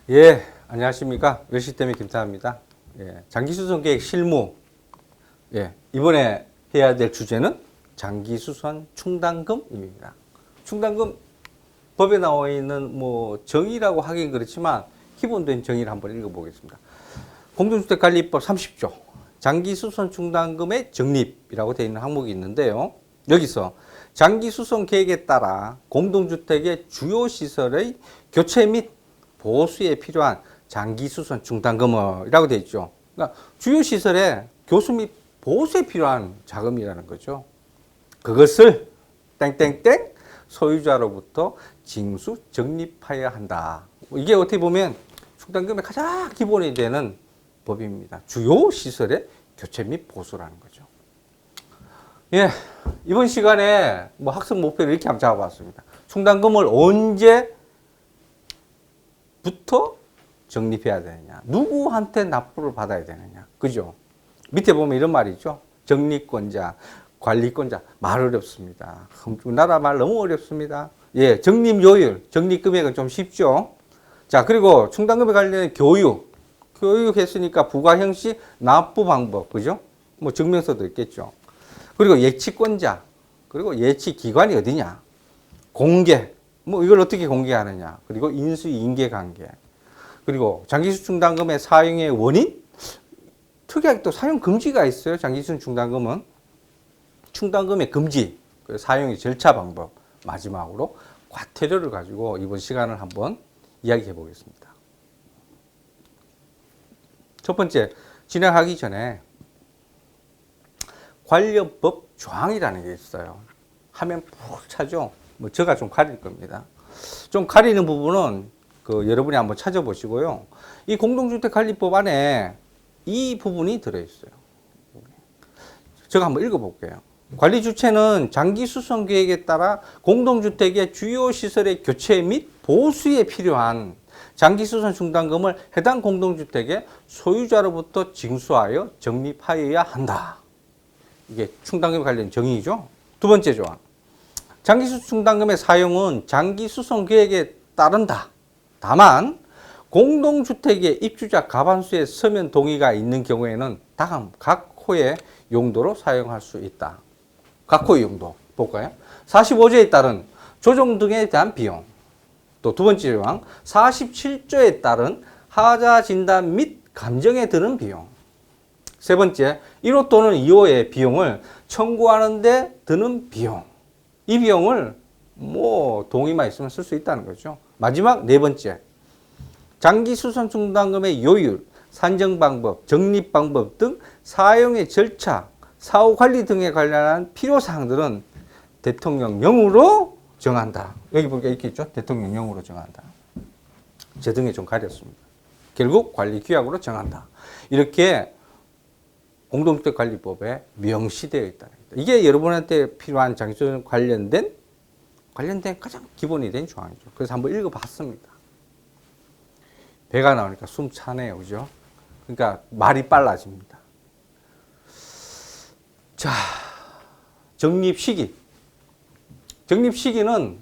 예, 안녕하십니까. 열시tem의 김태환입니다. 예, 장기수선 계획 실무. 예, 이번에 해야 될 주제는 장기수선 충당금입니다. 충당금 법에 나와 있는 정의라고 하긴 그렇지만 기본된 정의를 한번 읽어보겠습니다. 공동주택관리법 30조 장기수선 충당금의 적립이라고 되어 있는 항목이 있는데요. 여기서 장기수선 계획에 따라 공동주택의 주요 시설의 교체 및 보수에 필요한 장기수선 충당금이라고 되어 있죠. 그러니까 주요 시설에 교수 및 보수에 필요한 자금이라는 거죠. 그것을 땡땡땡 소유자로부터 징수 적립하여야 한다. 이게 어떻게 보면 충당금의 가장 기본이 되는 법입니다. 주요 시설의 교체 및 보수라는 거죠. 예, 이번 시간에 학습 목표를 이렇게 한번 잡아봤습니다. 충당금을 언제부터 적립해야 되느냐, 누구한테 납부를 받아야 되느냐, 그죠? 밑에 보면 이런 말이 있죠. 적립권자, 관리권자. 말 어렵습니다. 우리나라 말 너무 어렵습니다. 예, 적립 요율, 적립 금액은 좀 쉽죠. 자, 그리고 충당금에 관련된 교육했으니까 부과 형식, 납부 방법, 그죠? 증명서도 있겠죠. 그리고 예치권자, 그리고 예치 기관이 어디냐, 공개, 이걸 어떻게 공개하느냐, 그리고 인수인계 관계, 그리고 장기수선 충당금의 사용의 원인, 특이하게 또 사용 금지가 있어요. 장기수선 충당금은 충당금의 금지, 사용의 절차 방법, 마지막으로 과태료를 가지고 이번 시간을 한번 이야기해 보겠습니다. 첫 번째, 진행하기 전에 관련법 조항이라는 게 있어요. 화면 푹 차죠? 제가 좀 가릴 겁니다. 좀 가리는 부분은 여러분이 한번 찾아보시고요. 이 공동주택관리법 안에 이 부분이 들어있어요. 제가 한번 읽어볼게요. 관리 주체는 장기수선 계획에 따라 공동주택의 주요 시설의 교체 및 보수에 필요한 장기수선 충당금을 해당 공동주택의 소유자로부터 징수하여 적립하여야 한다. 이게 충당금에 관련 정의죠. 두 번째 조항. 장기수선 충당금의 사용은 장기수선 계획에 따른다. 다만 공동주택의 입주자 과반수의 서면 동의가 있는 경우에는 다음 각 호의 용도로 사용할 수 있다. 각 호의 용도 볼까요? 45조에 따른 조정 등에 대한 비용. 또 두 번째 조항 47조에 따른 하자 진단 및 감정에 드는 비용. 세 번째 1호 또는 2호의 비용을 청구하는 데 드는 비용. 이 비용을 동의만 있으면 쓸 수 있다는 거죠. 마지막 네 번째 장기수선 충당금의 요율, 산정 방법, 적립 방법 등 사용의 절차, 사후 관리 등에 관련한 필요 사항들은 대통령령으로 정한다. 여기 보니까 이렇게 있죠. 대통령령으로 정한다. 제 등에 좀 가렸습니다. 결국 관리 규약으로 정한다. 이렇게 공동주택관리법에 명시되어 있다는 겁니다. 이게 여러분한테 필요한 장기수선 관련된 가장 기본이 된 조항이죠. 그래서 한번 읽어봤습니다. 배가 나오니까 숨 차네요. 그죠? 그러니까 말이 빨라집니다. 자, 적립 시기. 적립 시기는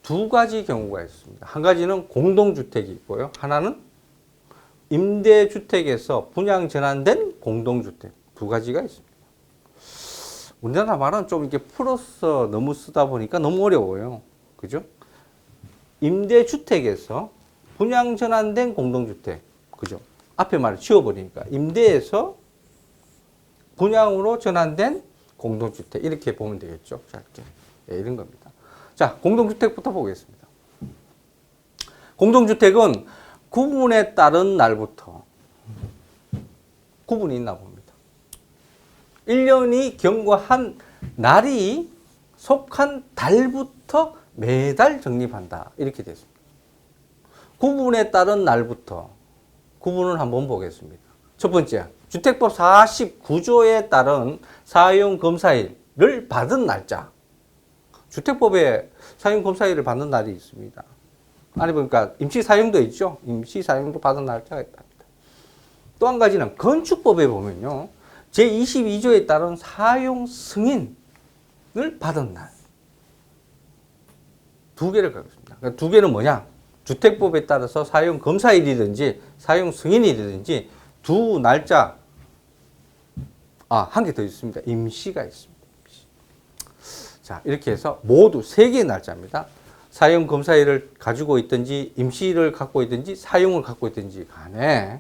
두 가지 경우가 있습니다. 한 가지는 공동주택이 있고요. 하나는 임대주택에서 분양 전환된 공동주택. 두 가지가 있습니다. 우리나라 말은 좀 이렇게 풀어서 너무 쓰다 보니까 너무 어려워요. 그죠? 임대주택에서 분양 전환된 공동주택. 그죠? 앞에 말을 지워버리니까. 임대에서 분양으로 전환된 공동주택. 이렇게 보면 되겠죠. 자, 이렇게. 네, 이런 겁니다. 자, 공동주택부터 보겠습니다. 공동주택은 구분에 따른 날부터 구분이 있나 봅니다. 1년이 경과한 날이 속한 달부터 매달 적립한다. 이렇게 됐습니다. 구분에 따른 날부터 구분을 한번 보겠습니다. 첫 번째, 주택법 49조에 따른 사용검사일을 받은 날짜. 주택법에 사용검사일을 받는 날이 있습니다. 아니 보니까 임시사용도 있죠. 임시사용도 받은 날짜가 있답니다. 또 한 가지는 건축법에 보면요. 제22조에 따른 사용승인을 받은 날. 두 개를 갖고 있습니다. 그러니까 두 개는 뭐냐? 주택법에 따라서 사용 검사일이든지 사용 승인일이든지 두 날짜, 한 개 더 있습니다. 임시가 있습니다. 임시. 자, 이렇게 해서 모두 세 개의 날짜입니다. 사용 검사일을 가지고 있든지 임시일을 갖고 있든지 사용을 갖고 있든지 간에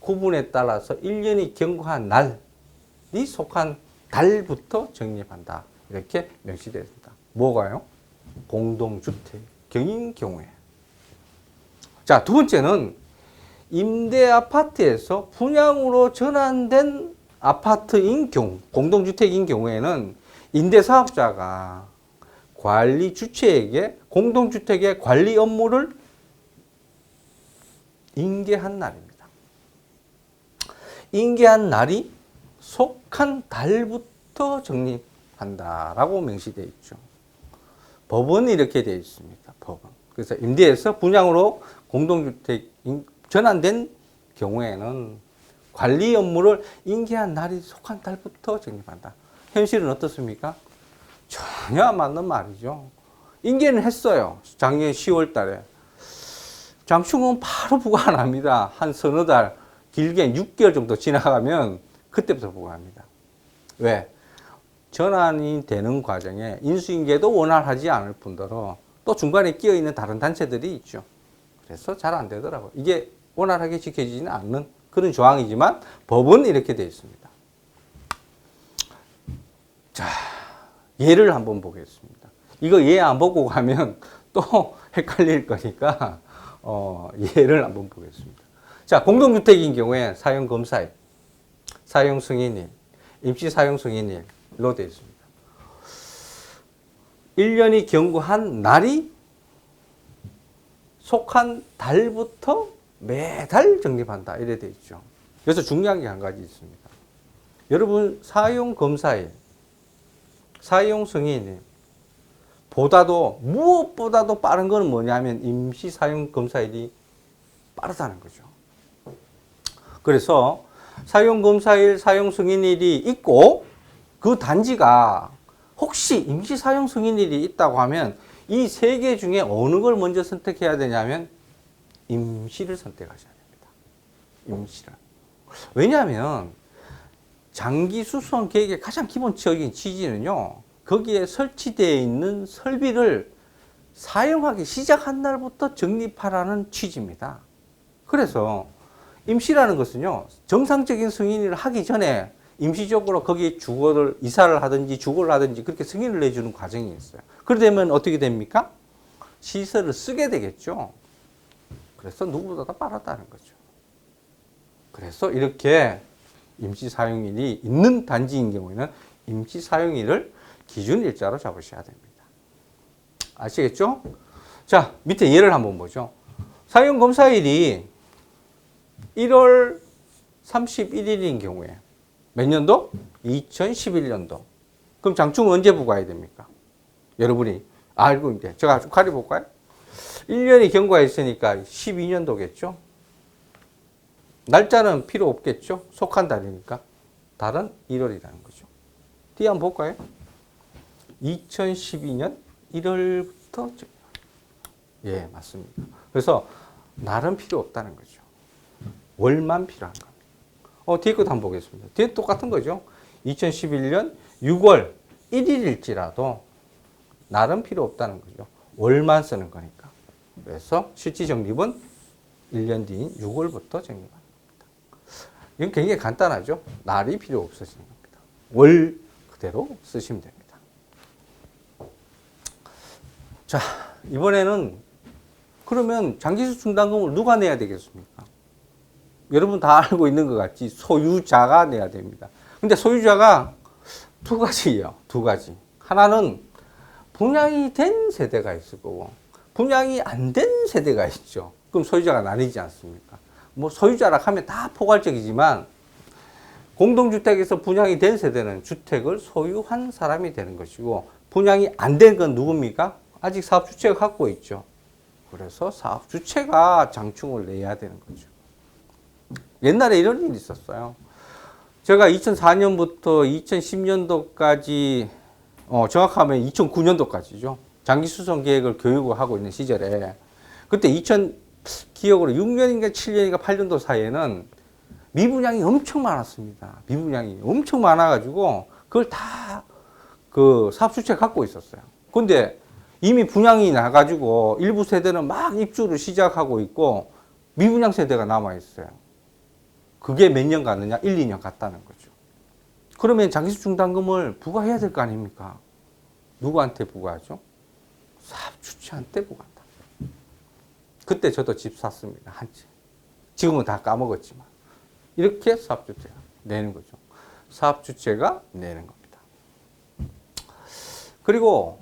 구분에 따라서 1년이 경과한 날이 속한 달부터 적립한다. 이렇게 명시되어 있습니다. 뭐가요? 공동주택인 경우에. 자, 두 번째는 임대 아파트에서 분양으로 전환된 아파트인 경우, 공동주택인 경우에는 임대사업자가 관리 주체에게 공동주택의 관리 업무를 인계한 날입니다. 인계한 날이 속한 달부터 적립한다라고 명시되어 있죠. 법은 이렇게 되어 있습니다. 법은. 그래서 임대에서 분양으로 공동주택 전환된 경우에는 관리 업무를 인계한 날이 속한 달부터 적립한다. 현실은 어떻습니까? 전혀 안 맞는 말이죠. 인계는 했어요. 작년 10월 달에. 장충은 바로 부과 안 합니다. 한 서너 달, 길게 6개월 정도 지나가면 그때부터 부과합니다. 왜? 전환이 되는 과정에 인수인계도 원활하지 않을 뿐더러 또 중간에 끼어 있는 다른 단체들이 있죠. 그래서 잘 안 되더라고요. 이게 원활하게 지켜지지는 않는 그런 조항이지만 법은 이렇게 되어 있습니다. 자, 예를 한번 보겠습니다. 이거 예 안 보고 가면 또 헷갈릴 거니까 예를 한번 보겠습니다. 자, 공동주택인 경우에 사용검사일, 사용승인일, 임시사용승인일로 되어 있습니다. 1년이 경과한 날이 속한 달부터 매달 적립한다. 이래 되어 있죠. 여기서 중요한 게 한 가지 있습니다. 여러분, 사용검사일, 사용승인일 보다도 무엇보다도 빠른 건 뭐냐면 임시사용검사일이 빠르다는 거죠. 그래서 사용검사일, 사용승인일이 있고 그 단지가 혹시 임시사용승인일이 있다고 하면 이 세 개 중에 어느 걸 먼저 선택해야 되냐면 임시를 선택하셔야 됩니다. 임시를. 왜냐하면 장기 수선 계획의 가장 기본적인 취지는요, 거기에 설치되어 있는 설비를 사용하기 시작한 날부터 적립하라는 취지입니다. 그래서 임시라는 것은요, 정상적인 승인을 하기 전에 임시적으로 거기에 주거를 이사를 하든지 주거를 하든지 그렇게 승인을 내주는 과정이 있어요. 그러면 어떻게 됩니까? 시설을 쓰게 되겠죠. 그래서 누구보다 빠르다는 거죠. 그래서 이렇게 임시 사용일이 있는 단지인 경우에는 임시 사용일을 기준 일자로 잡으셔야 됩니다. 아시겠죠? 자, 밑에 예를 한번 보죠. 사용 검사일이 1월 31일인 경우에 몇 년도? 2011년도. 그럼 장충은 언제 부과해야 됩니까? 여러분이 알고 있는데 제가 좀 가려볼까요? 1년이 경과했으니까 12년도겠죠? 날짜는 필요 없겠죠? 속한 달이니까. 달은 1월이라는 거죠. 뒤에 한번 볼까요? 2012년 1월부터 예, 맞습니다. 그래서 날은 필요 없다는 거죠. 월만 필요한 겁니다. 뒤에 것도 한번 보겠습니다. 뒤에 똑같은 거죠. 2011년 6월 1일일지라도 날은 필요 없다는 거죠. 월만 쓰는 거니까. 그래서 실질 적립은 1년 뒤인 6월부터 적립합니다. 이건 굉장히 간단하죠. 날이 필요 없어지는 겁니다. 월 그대로 쓰시면 됩니다. 자, 이번에는 그러면 장기수 충당금을 누가 내야 되겠습니까? 여러분 다 알고 있는 것 같이 소유자가 내야 됩니다. 근데 소유자가 두 가지예요. 두 가지. 하나는 분양이 된 세대가 있을 거고 분양이 안 된 세대가 있죠. 그럼 소유자가 나뉘지 않습니까? 뭐 소유자라 하면 다 포괄적이지만 공동주택에서 분양이 된 세대는 주택을 소유한 사람이 되는 것이고 분양이 안 된 건 누굽니까? 아직 사업주체가 갖고 있죠. 그래서 사업주체가 장충을 내야 되는 거죠. 옛날에 이런 일이 있었어요. 제가 2004년부터 2010년도까지 정확하면 2009년도까지죠. 장기수선 계획을 교육을 하고 있는 시절에 그때 2000 기억으로 6년인가 7년인가 8년도 사이에는 미분양이 엄청 많았습니다. 미분양이 엄청 많아가지고 그걸 다 그 사업주체 갖고 있었어요. 근데 이미 분양이 나가지고 일부 세대는 막 입주를 시작하고 있고 미분양 세대가 남아있어요. 그게 몇 년 갔느냐? 1, 2년 갔다는 거죠. 그러면 장기수 중단금을 부과해야 될 거 아닙니까? 누구한테 부과하죠? 사업주체한테 부과한다. 그때 저도 집 샀습니다. 한 채. 지금은 다 까먹었지만. 이렇게 사업주체가 내는 거죠. 사업주체가 내는 겁니다. 그리고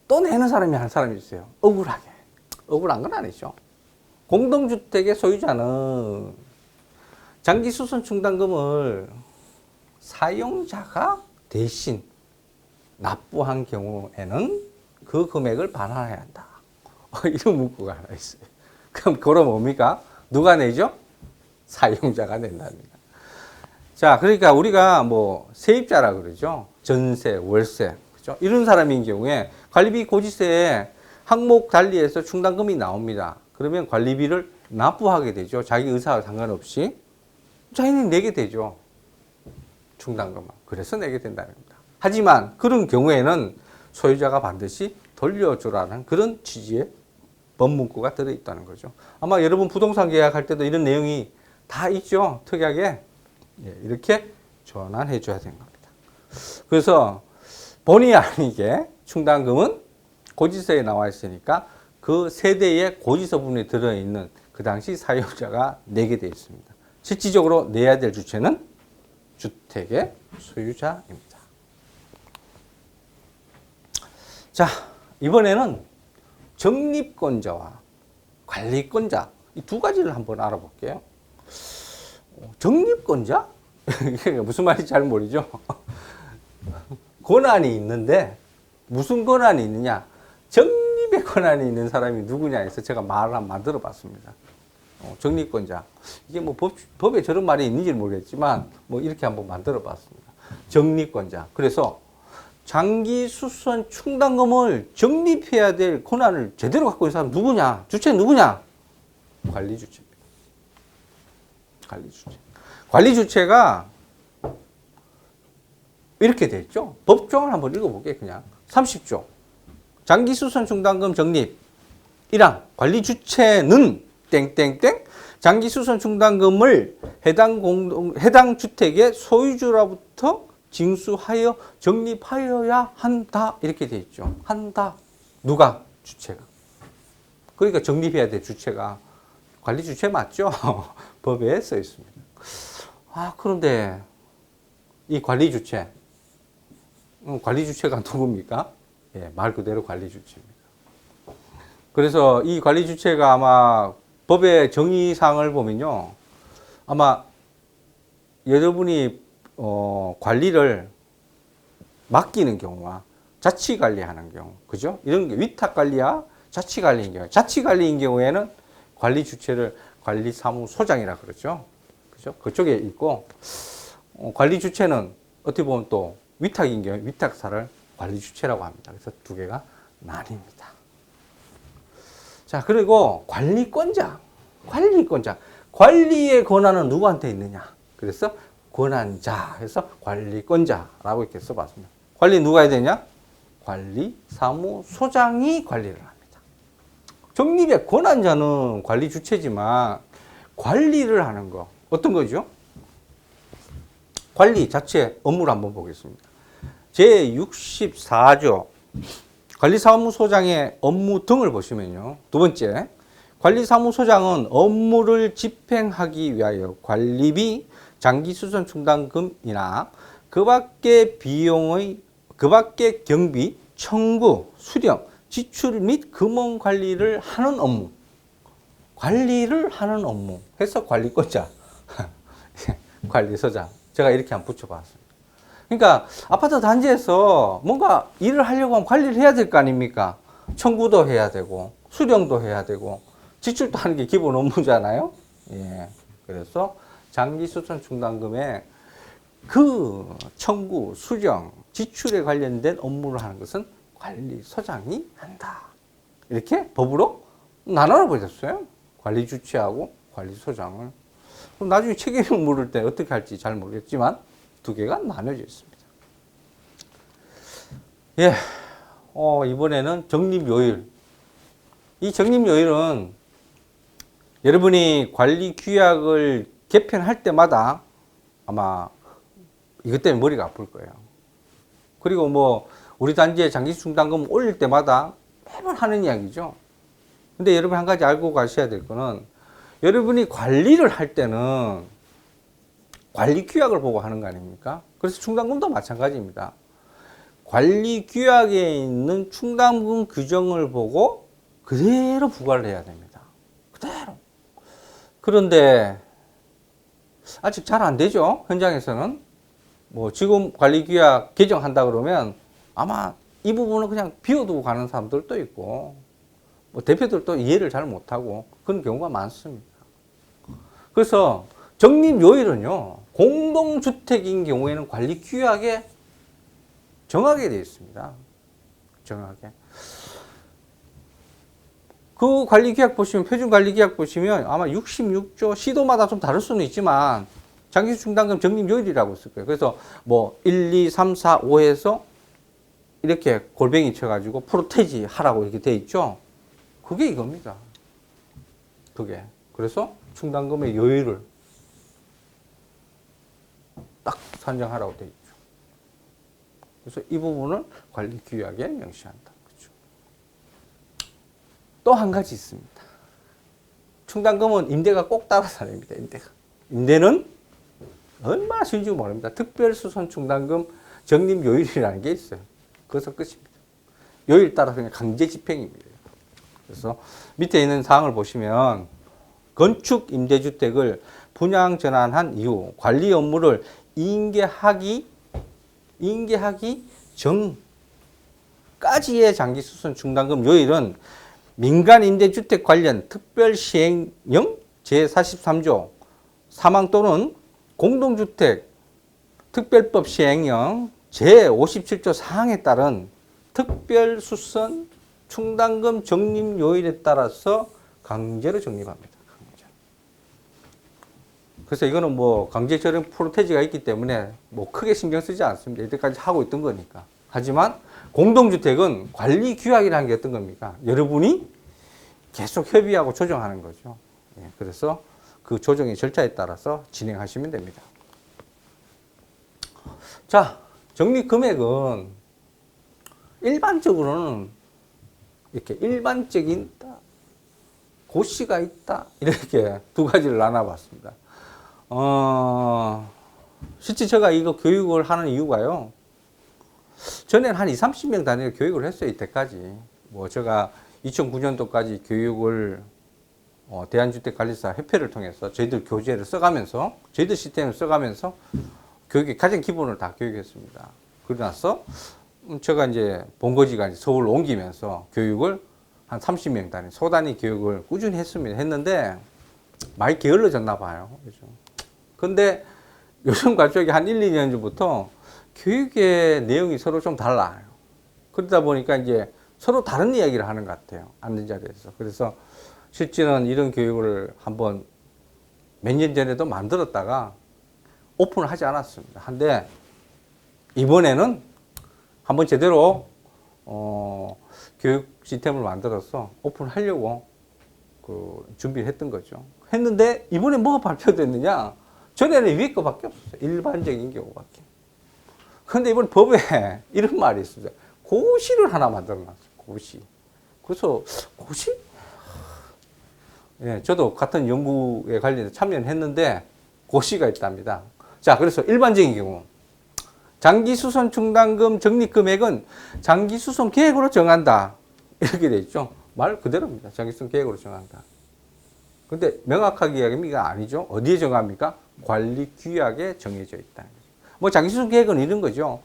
또 내는 사람이 한 사람이 있어요. 억울하게. 억울한 건 아니죠. 공동주택의 소유자는 장기수선 중단금을 사용자가 대신 납부한 경우에는 그 금액을 반환해야 한다. 이런 문구가 하나 있어요. 그럼 그건 뭡니까? 누가 내죠? 사용자가 낸답니다. 자, 그러니까 우리가 뭐 세입자라 그러죠. 전세, 월세, 그죠? 이런 사람인 경우에 관리비 고지세에 항목 달리해서 충당금이 나옵니다. 그러면 관리비를 납부하게 되죠. 자기 의사와 상관없이 자기는 내게 되죠. 충당금을. 그래서 내게 된다는 겁니다. 하지만 그런 경우에는 소유자가 반드시 돌려주라는 그런 취지의 법문구가 들어있다는 거죠. 아마 여러분 부동산 계약할 때도 이런 내용이 다 있죠. 특이하게. 이렇게 전환해 줘야 되는 겁니다. 그래서 본의 아니게 충당금은 고지서에 나와 있으니까 그 세대의 고지서 부분에 들어있는 그 당시 사용자가 내게 되어 있습니다. 실질적으로 내야 될 주체는 주택의 소유자입니다. 자, 이번에는 적립권자와 관리권자 이 두 가지를 한번 알아볼게요. 적립권자? 이게 무슨 말인지 잘 모르죠? 권한이 있는데 무슨 권한이 있느냐? 적립의 권한이 있는 사람이 누구냐 해서 제가 말을 한번 만들어 봤습니다. 적립권자. 이게 뭐 법에 저런 말이 있는지 모르겠지만 뭐 이렇게 한번 만들어 봤습니다. 적립권자. 그래서 장기수선 충당금을 적립해야 될 권한을 제대로 갖고 있는 사람 누구냐? 주체 누구냐? 관리주체입니다. 관리주체. 관리주체가 이렇게 돼 있죠. 법조항을 한번 읽어볼게요. 그냥 30조. 장기수선 충당금 적립 1항 관리주체는 땡땡땡 장기수선 충당금을 해당 주택의 소유주로부터 징수하여 적립하여야 한다. 이렇게 돼 있죠. 한다. 누가? 주체가. 그러니까 적립해야 될 주체가 관리주체 맞죠? 법에 써 있습니다. 그런데 이 관리주체, 관리주체가 누굽니까? 예, 말 그대로 관리주체입니다. 그래서 이 관리주체가 아마 법의 정의사항을 보면요. 아마 여러분이 관리를 맡기는 경우와 자치관리하는 경우, 그죠? 이런 게 위탁관리와 자치관리인 경우. 자치관리인 경우에는 관리주체를 관리사무소장이라 그러죠. 그죠? 그쪽에 있고, 관리주체는 어떻게 보면 또 위탁인 경우, 위탁사를 관리주체라고 합니다. 그래서 두 개가 나뉩니다. 자, 그리고 관리권자. 관리의 권한은 누구한테 있느냐? 그래서 권한자 해서 관리권자라고 이렇게 써봤습니다. 관리 누가 해야 되냐? 관리사무소장이 관리를 합니다. 적립의 권한자는 관리 주체지만 관리를 하는 거 어떤 거죠? 관리 자체 업무를 한번 보겠습니다. 제64조 관리사무소장의 업무 등을 보시면요. 두 번째, 관리사무소장은 업무를 집행하기 위하여 관리비, 장기수선 충당금이나 그 밖의 경비, 청구, 수령, 지출 및 금원 관리를 하는 업무. 관리를 하는 업무. 해서 관리권자. 관리소장. 제가 이렇게 한번 붙여봤습니다. 그러니까 아파트 단지에서 뭔가 일을 하려고 하면 관리를 해야 될 거 아닙니까? 청구도 해야 되고, 수령도 해야 되고, 지출도 하는 게 기본 업무잖아요. 예. 그래서 장기수선 충당금에 그 청구, 수령, 지출에 관련된 업무를 하는 것은 관리소장이 한다. 이렇게 법으로 나눠 버렸어요. 관리 주체하고 관리소장을. 그럼 나중에 책임을 물을 때 어떻게 할지 잘 모르겠지만 두 개가 나눠져 있습니다. 예, 이번에는 적립요일. 이 적립요일은 여러분이 관리 규약을 개편할 때마다 아마 이것 때문에 머리가 아플 거예요. 그리고 뭐 우리 단지에 장기수당금 올릴 때마다 매번 하는 이야기죠. 근데 여러분 한 가지 알고 가셔야 될 거는 여러분이 관리를 할 때는 관리 규약을 보고 하는 거 아닙니까? 그래서 충당금도 마찬가지입니다. 관리 규약에 있는 충당금 규정을 보고 그대로 부과를 해야 됩니다. 그대로. 그런데 아직 잘 안 되죠. 현장에서는. 뭐 지금 관리 규약 개정한다 그러면 아마 이 부분은 그냥 비워두고 가는 사람들도 있고 뭐 대표들도 이해를 잘 못하고 그런 경우가 많습니다. 그래서 적립요일은요, 공동주택인 경우에는 관리 규약에 정하게 되어 있습니다. 정하게. 그 관리규약 보시면, 표준관리규약 보시면 아마 66조, 시도마다 좀 다를 수는 있지만 장기수당금 적립요일이라고 있을 거예요. 그래서 뭐 1, 2, 3, 4, 5에서 이렇게 골뱅이 쳐가지고 프로테지 하라고 이렇게 돼 있죠. 그게 이겁니다. 그게. 그래서 충당금의 요일을 딱 산정하라고 돼 있죠. 그래서 이 부분을 관리규약에 명시한다. 그렇죠. 또 한 가지 있습니다. 충당금은 임대가 꼭 따라서 됩니다. 임대는 얼마나 쉬운지 모릅니다. 특별수선 충당금 적립요일이라는 게 있어요. 그것은 끝입니다. 요일 따라서 그냥 강제 집행입니다. 그래서 밑에 있는 사항을 보시면 건축 임대주택을 분양 전환한 이후 관리 업무를 인계하기 전까지의 장기수선 충당금 요일은 민간임대주택 관련 특별시행령 제43조 사망 또는 공동주택 특별법 시행령 제57조 사항에 따른 특별수선 충당금 적립요일에 따라서 강제로 적립합니다. 그래서 이거는 뭐 강제처럼 프로테지가 있기 때문에 뭐 크게 신경 쓰지 않습니다. 이때까지 하고 있던 거니까. 하지만 공동주택은 관리규약이라는 게 어떤 겁니까? 여러분이 계속 협의하고 조정하는 거죠. 예, 그래서 그 조정의 절차에 따라서 진행하시면 됩니다. 자, 적립금액은 일반적으로는 이렇게 일반적인 고시가 있다. 이렇게 두 가지를 나눠봤습니다. 실제 제가 이거 교육을 하는 이유가요. 전에는 한 20, 30명 단위로 교육을 했어요. 이때까지. 뭐 제가 2009년도까지 교육을 대한주택관리사 협회를 통해서 저희들 교재를 써가면서 저희들 시스템을 써가면서 교육의 가장 기본을 다 교육했습니다. 그러고 나서 제가 이제 본거지가 이제 서울로 옮기면서 교육을 한 30명 단위, 소단위 교육을 꾸준히 했는데 많이 게을러졌나 봐요. 그죠? 근데 요즘 갑자기 한 1, 2년 전부터 교육의 내용이 서로 좀 달라요. 그러다 보니까 이제 서로 다른 이야기를 하는 것 같아요. 앉는 자리에서. 그래서 실제는 이런 교육을 한번 몇 년 전에도 만들었다가 오픈을 하지 않았습니다. 한데 이번에는 한번 제대로 교육 시스템을 만들어서 오픈하려고 준비를 했던 거죠. 했는데 이번에 뭐가 발표됐느냐? 전에는 위에 거밖에 없었어요. 일반적인 경우밖에. 그런데 이번 법에 이런 말이 있어요. 고시를 하나 만들어놨어요. 고시. 그래서 고시? 예, 저도 같은 연구에 관련해서 참여를 했는데 고시가 있답니다. 자, 그래서 일반적인 경우 장기수선 충당금 적립금액은 장기수선 계획으로 정한다. 이렇게 돼 있죠. 말 그대로입니다. 장기수선 계획으로 정한다. 근데 명확하게 이야기하면 이게 아니죠. 어디에 정합니까? 관리규약에 정해져 있다. 뭐 장기수선 계획은 이런 거죠.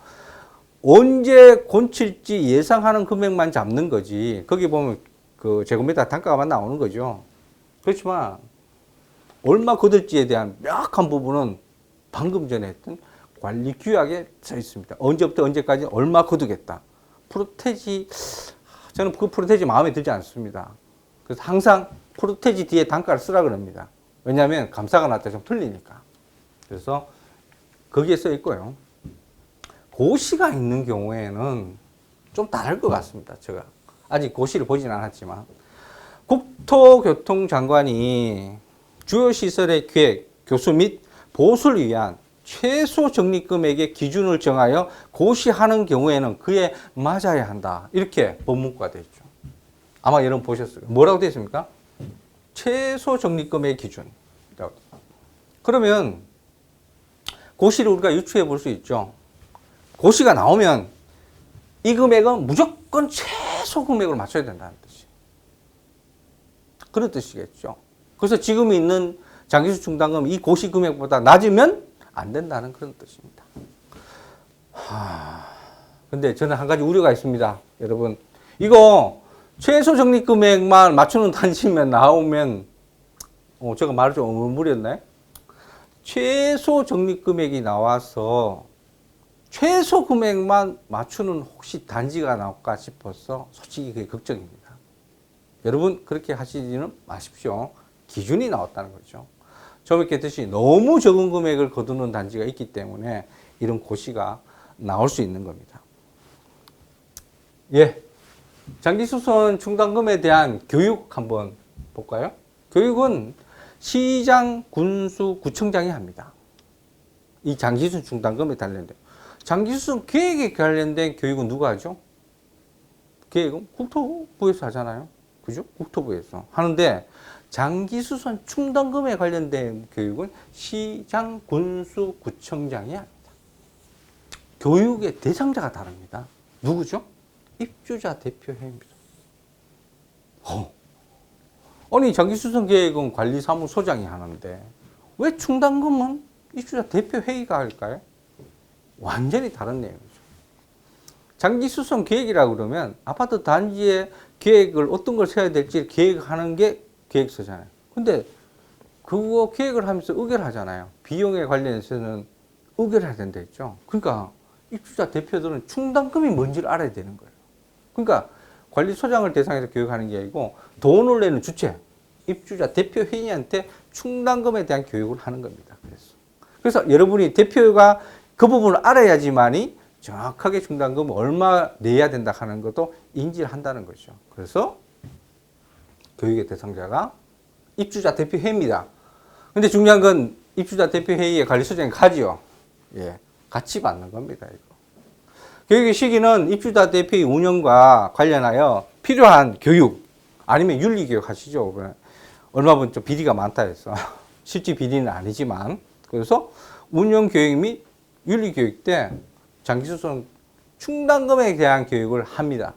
언제 곤칠지 예상하는 금액만 잡는 거지. 거기 보면 그 제곱미터 단가만 나오는 거죠. 그렇지만 얼마 거둘지에 대한 명확한 부분은 방금 전에 했던 관리규약에 써 있습니다. 언제부터 언제까지 얼마 거두겠다. 프로테지, 저는 그 프로테지 마음에 들지 않습니다. 그래서 항상 프로테지 뒤에 단가를 쓰라 그럽니다. 왜냐하면 감사가 나한테 좀 틀리니까. 그래서 거기에 써 있고요. 고시가 있는 경우에는 좀 다를 것 같습니다. 제가 아직 고시를 보진 않았지만 국토교통장관이 주요 시설의 계획, 교수 및 보수를 위한 최소 적립금액의 기준을 정하여 고시하는 경우에는 그에 맞아야 한다. 이렇게 법문구가 되어 있죠. 아마 여러분 보셨어요. 뭐라고 되어 있습니까? 최소 적립금액 기준. 그러면 고시를 우리가 유추해 볼 수 있죠. 고시가 나오면 이 금액은 무조건 최소 금액으로 맞춰야 된다는 뜻이에요. 그런 뜻이겠죠. 그래서 지금 있는 장기수 충당금 이 고시 금액보다 낮으면 안 된다는 그런 뜻입니다. 근데 저는 한 가지 우려가 있습니다. 여러분, 이거 최소 적립 금액만 맞추는 단지면 나오면, 제가 말을 좀 어물무리했나요? 최소 적립 금액이 나와서 최소 금액만 맞추는 혹시 단지가 나올까 싶어서 솔직히 그게 걱정입니다. 여러분, 그렇게 하시지는 마십시오. 기준이 나왔다는 거죠. 처음에 얘기했듯이 너무 적은 금액을 거두는 단지가 있기 때문에 이런 고시가 나올 수 있는 겁니다. 예. 장기수선 충당금에 대한 교육 한번 볼까요? 교육은 시장, 군수, 구청장이 합니다. 이 장기수선 충당금에 관련된. 장기수선 계획에 관련된 교육은 누가 하죠? 계획은 국토부에서 하잖아요. 그죠? 국토부에서 하는데 장기수선 충당금에 관련된 교육은 시장, 군수, 구청장이 합니다. 교육의 대상자가 다릅니다. 누구죠? 입주자 대표회입니다. 아니 장기수선 계획은 관리사무소장이 하는데 왜 충당금은 입주자 대표회의가 할까요? 완전히 다른 내용이죠. 장기수선 계획이라고 그러면 아파트 단지의 계획을 어떤 걸 세워야 될지 계획하는 게 계획서잖아요. 근데 그거 계획을 하면서 의결하잖아요. 비용에 관련해서는 의결해야 된다 했죠. 그러니까 입주자 대표들은 충당금이 뭔지를 알아야 되는 거예요. 그러니까 관리소장을 대상해서 교육하는 게 아니고 돈을 내는 주체, 입주자 대표 회의한테 충당금에 대한 교육을 하는 겁니다. 그래서 여러분이 대표가 그 부분을 알아야지만이 정확하게 충당금 얼마 내야 된다 하는 것도 인지를 한다는 거죠. 그래서 교육의 대상자가 입주자 대표 회의입니다. 근데 중요한 건 입주자 대표 회의에 관리소장이 가지요. 예, 같이 받는 겁니다. 이거. 교육의 시기는 입주자 대표의 운영과 관련하여 필요한 교육 아니면 윤리교육 하시죠. 얼마 전 비리가 많다 해서 실제 비리는 아니지만 그래서 운영교육 및 윤리교육 때 장기수선 충당금에 대한 교육을 합니다.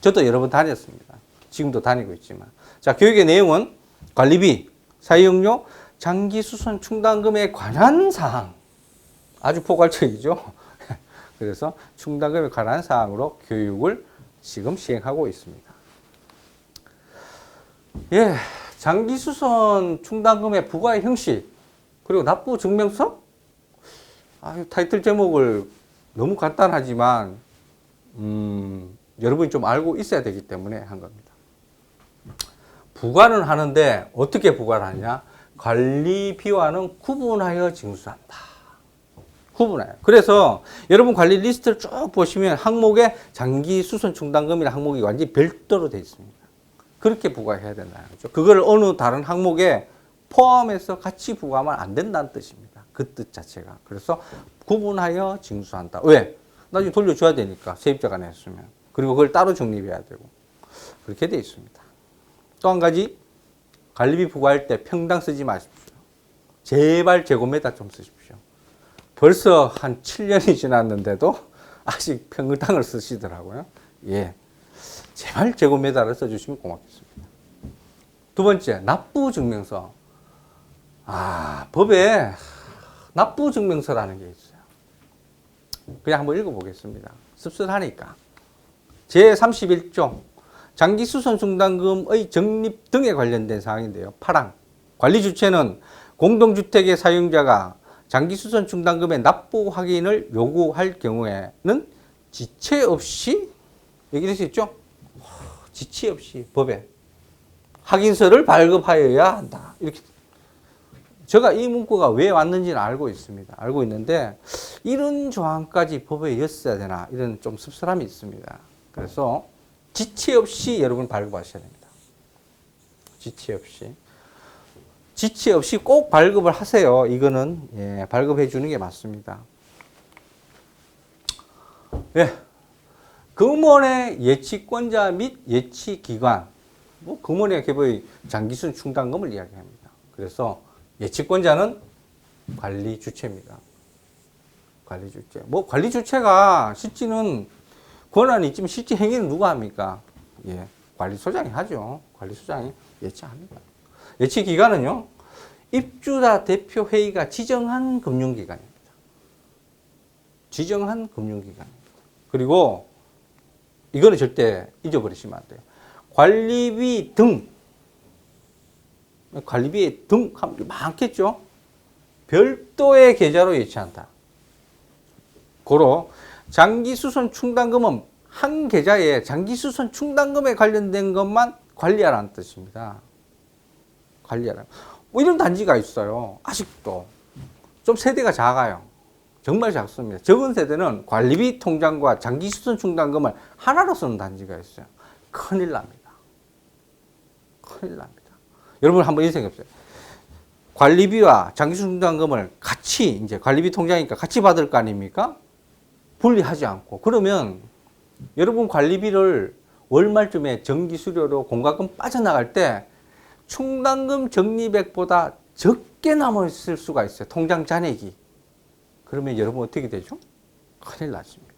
저도 여러 번 다녔습니다. 지금도 다니고 있지만. 자, 교육의 내용은 관리비, 사용료, 장기수선 충당금에 관한 사항. 아주 포괄적이죠. 그래서 충당금에 관한 사항으로 교육을 지금 시행하고 있습니다. 예, 장기수선 충당금의 부과의 형식, 그리고 납부 증명서? 타이틀 제목을 너무 간단하지만, 여러분이 좀 알고 있어야 되기 때문에 한 겁니다. 부과는 하는데 어떻게 부과를 하냐? 관리비와는 구분하여 징수한다. 구분해요. 그래서 여러분 관리 리스트를 쭉 보시면 항목에 장기수선 충당금이라는 항목이 완전히 별도로 되어 있습니다. 그렇게 부과해야 된다는 거죠. 그걸 어느 다른 항목에 포함해서 같이 부과하면 안 된다는 뜻입니다. 그 뜻 자체가. 그래서 구분하여 징수한다. 왜? 나중에 돌려줘야 되니까 세입자가 냈으면. 그리고 그걸 따로 적립해야 되고. 그렇게 되어 있습니다. 또 한 가지 관리비 부과할 때 평당 쓰지 마십시오. 제발 제곱미터 좀 쓰십시오. 벌써 한 7년이 지났는데도 아직 평당을 쓰시더라고요. 예. 제발 제곱미터를 써주시면 고맙겠습니다. 두 번째, 납부증명서. 법에 납부증명서라는 게 있어요. 그냥 한번 읽어보겠습니다. 씁쓸하니까. 제31조, 장기수선 충당금의 적립 등에 관련된 사항인데요. 8항. 관리 주체는 공동주택의 사용자가 장기수선 충당금의 납부 확인을 요구할 경우에는 지체 없이, 여기 되어 있죠? 지체 없이 법에 확인서를 발급하여야 한다. 이렇게. 제가 이 문구가 왜 왔는지는 알고 있습니다. 알고 있는데 이런 조항까지 법에 였어야 되나 이런 좀 씁쓸함이 있습니다. 그래서 지체 없이 여러분 발급하셔야 됩니다. 지체 없이. 지체 없이 꼭 발급을 하세요. 이거는 예, 발급해 주는 게 맞습니다. 예. 금원의 예치권자 및 예치기관. 뭐 금원의 개보의 장기순 충당금을 이야기합니다. 그래서 예치권자는 관리 주체입니다. 관리 주체. 뭐 관리 주체가 실질은 권한이 있지만 실제 행위는 누가 합니까? 예, 관리소장이 하죠. 관리소장이 예치합니다. 예치기관은요, 입주자 대표 회의가 지정한 금융기관입니다. 지정한 금융기관입니다. 그리고 이거는 절대 잊어버리시면 안 돼요. 관리비 등, 관리비 등 하면 많겠죠? 별도의 계좌로 예치한다. 고로 장기수선 충당금은 한 계좌에 장기수선 충당금에 관련된 것만 관리하라는 뜻입니다. 관리하라. 뭐 이런 단지가 있어요. 아직도. 좀 세대가 작아요. 정말 작습니다. 적은 세대는 관리비 통장과 장기수선 충당금을 하나로 쓰는 단지가 있어요. 큰일 납니다. 큰일 납니다. 여러분 한번 이 생각해 보세요. 관리비와 장기수선 충당금을 같이 이제 관리비 통장이니까 같이 받을 거 아닙니까? 분리하지 않고. 그러면 여러분 관리비를 월말쯤에 정기수료로 공과금 빠져나갈 때 충당금 적립액보다 적게 남아있을 수가 있어요. 통장 잔액이. 그러면 여러분 어떻게 되죠? 큰일 났습니다.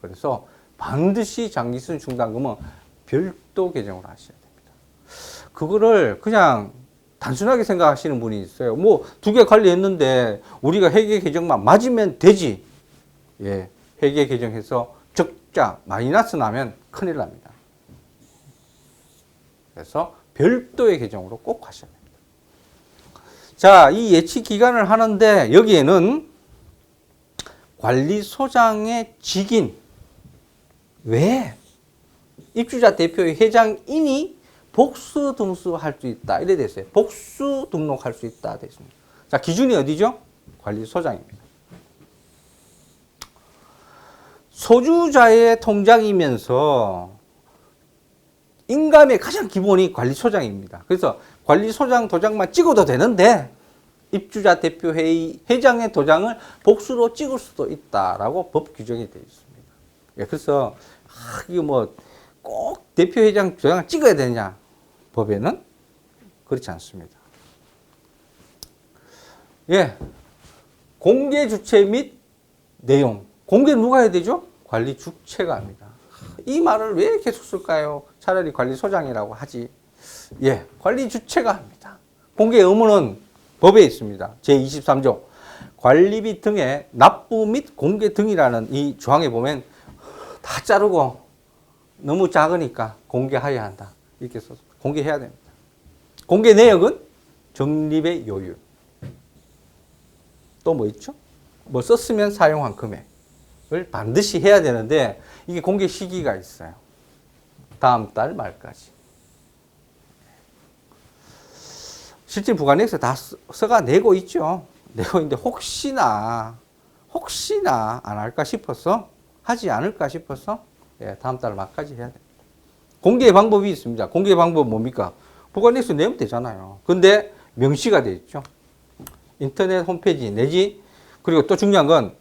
그래서 반드시 장기수선 충당금은 별도 계정으로 하셔야 됩니다. 그거를 그냥 단순하게 생각하시는 분이 있어요. 뭐 두 개 관리했는데 우리가 회계 계정만 맞으면 되지. 예, 회계 계정해서 적자, 마이너스 나면 큰일 납니다. 그래서 별도의 계정으로 꼭 하셔야 됩니다. 자, 이 예치 기간을 하는데 여기에는 관리소장의 직인 외에 입주자 대표의 회장인이 복수 등수할 수 있다. 이래 됐어요. 복수 등록할 수 있다. 됐습니다. 자, 기준이 어디죠? 관리소장입니다. 소주자의 통장이면서 인감의 가장 기본이 관리소장입니다. 그래서 관리소장 도장만 찍어도 되는데 입주자 대표회의 회장의 도장을 복수로 찍을 수도 있다라고 법 규정이 되어 있습니다. 예, 그래서 이거 뭐 꼭 대표회장 도장을 찍어야 되냐? 법에는 그렇지 않습니다. 예, 공개 주체 및 내용. 공개는 누가 해야 되죠? 관리 주체가 합니다. 이 말을 왜 계속 쓸까요? 차라리 관리소장이라고 하지. 예, 관리 주체가 합니다. 공개 의무는 법에 있습니다. 제23조 관리비 등의 납부 및 공개 등이라는 이 조항에 보면 다 자르고 너무 작으니까 공개해야 한다. 이렇게 써서 공개해야 됩니다. 공개 내역은 적립의 요율. 또 뭐 있죠? 뭐 썼으면 사용한 금액을 반드시 해야 되는데 이게 공개 시기가 있어요. 다음 달 말까지. 실제 부관액서 다 써가내고 있죠. 내고 있는데 혹시나 안 할까 싶어서 하지 않을까 싶어서 예, 다음 달 말까지 해야 됩니다. 공개 방법이 있습니다. 공개 방법 뭡니까? 부관액서 내면 되잖아요. 근데 명시가 되어 있죠. 인터넷 홈페이지 내지 그리고 또 중요한 건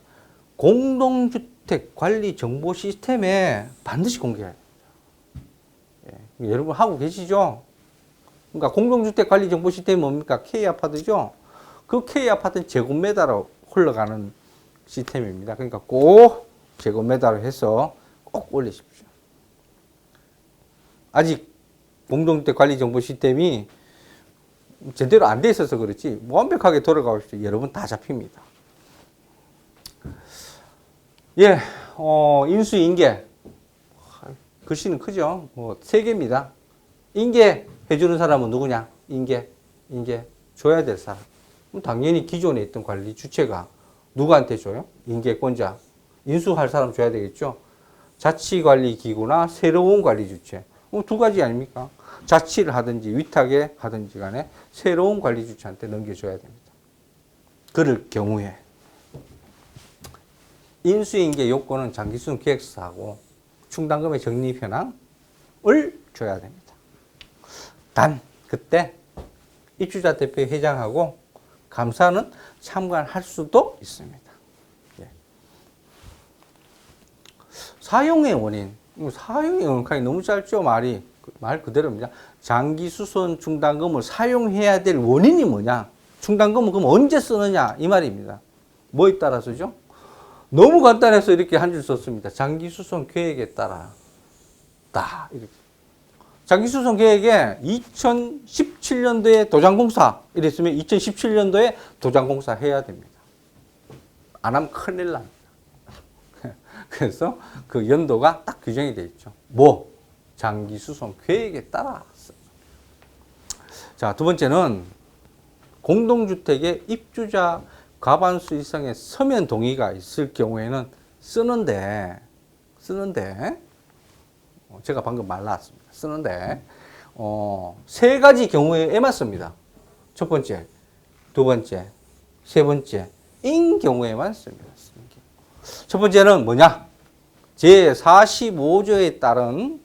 공동주택 관리 정보 시스템에 반드시 공개해야 됩니다. 예, 여러분 하고 계시죠? 그러니까 공동주택 관리 정보 시스템이 뭡니까? K아파트죠? 그 K아파트는 제곱미터로 흘러가는 시스템입니다. 그러니까 꼭 제곱미터로 해서 꼭 올리십시오. 아직 공동주택 관리 정보 시스템이 제대로 안 돼 있어서 그렇지 완벽하게 돌아가올 수 여러분 다 잡힙니다. 예, 인수인계. 글씨는 크죠? 뭐, 3개입니다. 인계 해주는 사람은 누구냐? 인계 줘야 될 사람. 그럼 당연히 기존에 있던 관리 주체가 누구한테 줘요? 인계권자. 인수할 사람 줘야 되겠죠? 자치관리기구나 새로운 관리 주체. 두 가지 아닙니까? 자치를 하든지 위탁에 하든지 간에 새로운 관리 주체한테 넘겨줘야 됩니다. 그럴 경우에 인수인계 요건은 장기수선 계획서하고 충당금의 적립 현황을 줘야 됩니다. 단 그때 입주자 대표 회장하고 감사는 참관할 수도 있습니다. 예. 사용의 원인, 사용의 원인이 너무 짧죠. 말 그대로입니다. 장기수선 충당금을 사용해야 될 원인이 뭐냐? 충당금은 그럼 언제 쓰느냐? 이 말입니다. 뭐에 따라서죠? 너무 간단해서 이렇게 한 줄 썼습니다. 장기수선 계획에 따라. 이렇게. 장기수선 계획에 2017년도에 도장공사 이랬으면 2017년도에 도장공사 해야 됩니다. 안 하면 큰일 납니다. 그래서 그 연도가 딱 규정이 되어 있죠. 장기수선 계획에 따라. 자, 두 번째는 공동주택의 입주자 과반수 이상의 서면 동의가 있을 경우에는 쓰는데 제가 방금 말 나왔습니다. 쓰는데 세 가지 경우에만 씁니다. 첫 번째, 두 번째, 세 번째 인 경우에만 씁니다. 첫 번째는 뭐냐? 제45조에 따른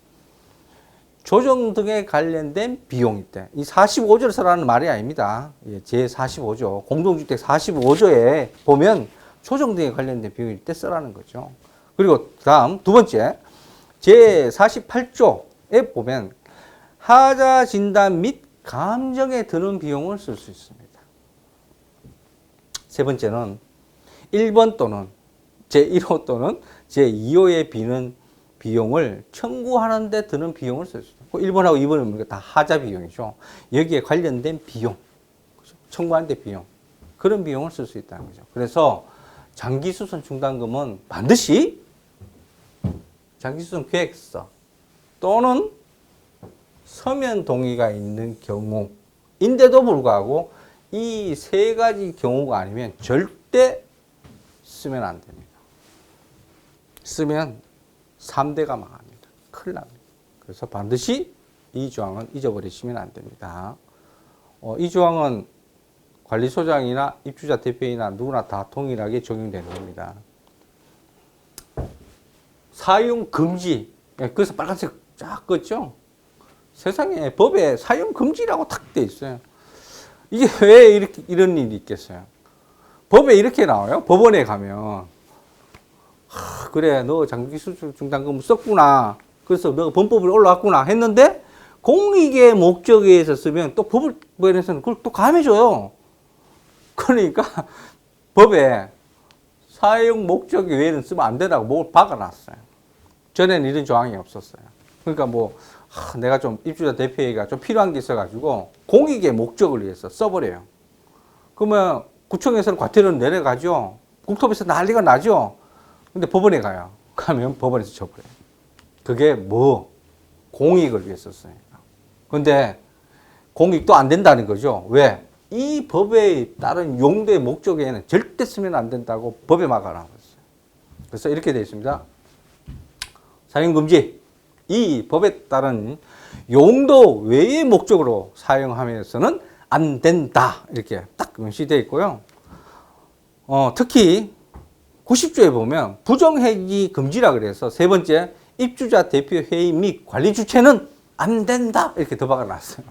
조정 등에 관련된 비용일 때, 이 45조를 쓰라는 말이 아닙니다. 제45조, 공동주택 45조에 보면 조정 등에 관련된 비용일 때 쓰라는 거죠. 그리고 다음 두 번째, 제48조에 보면 하자 진단 및 감정에 드는 비용을 쓸 수 있습니다. 세 번째는 1번 또는 제1호 또는 제2호에 비는 비용을 청구하는 데 드는 비용을 쓸 수 있습니다. 1번하고 2번은 다 하자 비용이죠. 여기에 관련된 비용, 청구하는 데 비용, 그런 비용을 쓸 수 있다는 거죠. 그래서 장기수선 충당금은 반드시 장기수선 계획서 또는 서면 동의가 있는 경우인데도 불구하고 이 세 가지 경우가 아니면 절대 쓰면 안 됩니다. 쓰면 3대가 망합니다. 큰일 납니다. 그래서 반드시 이 조항은 잊어버리시면 안 됩니다. 이 조항은 관리소장이나 입주자 대표이나 누구나 다 동일하게 적용되는 겁니다. 사용 금지. 그래서 빨간색 쫙 껐죠? 세상에 법에 사용 금지라고 탁 돼 있어요. 이게 왜 이런 일이 있겠어요? 법에 이렇게 나와요. 법원에 가면 그래 너 장기수선 충당금 썼구나. 그래서 너가 범법을 올라왔구나 했는데 공익의 목적에 의해서 쓰면 또 법원에서는 그걸 또 감해줘요. 그러니까 법에 사용 목적 외에는 쓰면 안 된다고 뭘 박아놨어요. 전에는 이런 조항이 없었어요. 그러니까 내가 좀 입주자 대표회의가 좀 필요한 게 있어가지고 공익의 목적을 위해서 써버려요. 그러면 구청에서는 과태료를 내려가죠. 국토부에서 난리가 나죠. 근데 법원에 가요. 가면 법원에서 쳐버려요. 그게 공익을 위해서 쓰니까. 근데 공익도 안 된다는 거죠. 왜? 이 법에 따른 용도의 목적에는 절대 쓰면 안 된다고 법에 막아놨어요. 그래서 이렇게 되어 있습니다. 사용금지. 이 법에 따른 용도 외의 목적으로 사용하면서는 안 된다. 이렇게 딱 명시되어 있고요. 특히 90조에 보면 부정행위 금지라 그래서 세 번째 입주자 대표 회의 및 관리 주체는 안 된다. 이렇게 더 박아놨어요.